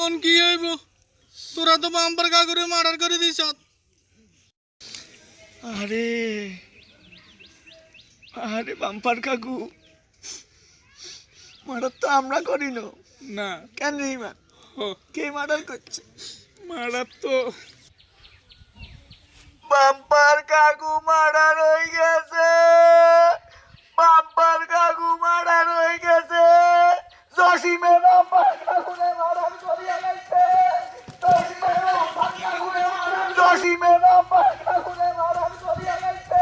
On কি হইব? তোরা তো বাম্পার কাকুরে মার্ডার করে দিছ। আরে আরে বাম্পার কাকু মার্ডার তো আমরা করি না কেন রিমান কে মার্ডার করছে? মার্ডার তো বাম্পার কাকু মার্ডার হয়ে গেছে। বাম্পার কাকু মার্ডার হয়ে গেছে। জসিমে বাম্পার কাকুরে মার্ডার করিয়া গেছে। জসিমে বাম্পার কাকুরে মার্ডার করিয়া গেছে।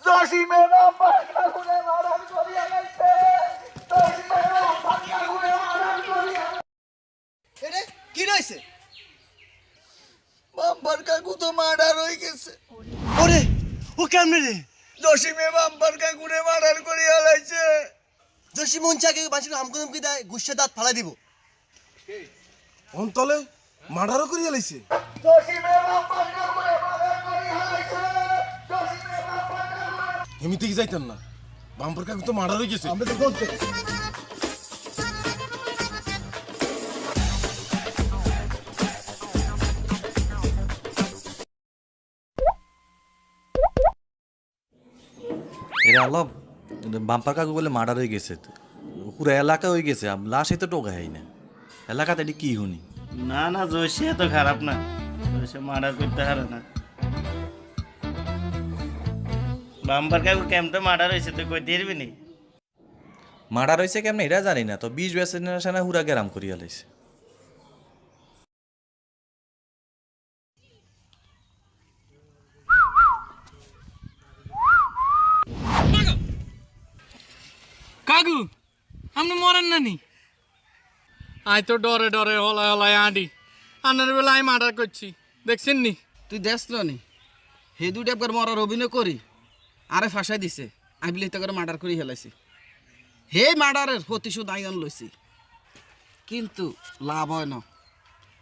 জসিমে বাম্পার কাকুরে মার্ডার করিয়া গেছে। কি রয়েছে? বাম্পার কাকু তো মার্ডার হয়ে গেছে। ওরে ও কেমনে রে? জসিমে বাম্পার কাকুরে মার্ডার করিয়া লাইছে। জসি মঞ্চাকে বাঁচিল আমকুদমকি দেয় গুষ্যে দাঁত ফালাই দিব। অন্তলে মার্ডারও করিয়া লাইছে। এমনিতে কি যাইতেন না, বাম্পার কাকু তো মার্ডার হয়ে গেছে। এরা অলপ বাম্পার কাকু বলে মার্ডার হয়ে গেছে, পুরো এলাকা হয়ে গেছে, লাশে তো টোকা হয় না এলাকাতে। এটি কি শুনি? না না, জোশী এত খারাপ না, জোশী মার্ডার করতে হারে না। বাম্পার কাকুর কেমতে মার্ডার হয়েছে তুই কই দিবি নি? মার্ডার হয়েছে কেমন এটা জানি না, তো 20 বছর হুরা গেরাম করিয়া লাইছে। কাকু আপনি মরেন না নি? আয় তো ডরে ডরে হলায় হলায় আডি আনার বেলা আমি মার্ডার করছি, দেখছেন নি? তুই দেখ নি হে দুইটা একবার মরার অভিনয় করি আরে ফাঁসাই দিছে। আমি বলি করে মার্ডার করে হেলাইছি। হে মার্ডারের প্রতিশোধ আইন লইছি, কিন্তু লাভ হয় না।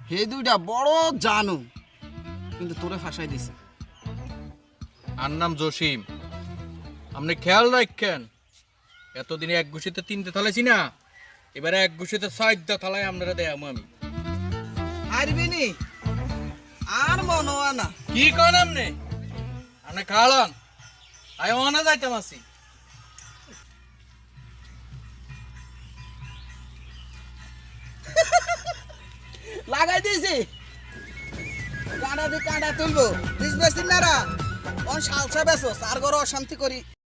হে দুইটা বড় জানো, কিন্তু তোরে ফাঁসাই দিছে। আর নাম জসিম, আপনি খেয়াল রাখেন, এতদিনে এক ঘুষিতে 3টে থালাইছি না, এবারে এক ঘুষিতে 4টা থালাই আপনারা দেয়াম আমি। আরবি নি আর মনে হয় না। কি কন আপনি? আপনি খাওয়ান আয় অনা যাইতাম আছি। লাগাই দিয়েছি কাঁটা দিয়ে কাঁটা তুলবো, বুঝবেন না? অন সালসা বেসো আর ঘর অশান্তি করি।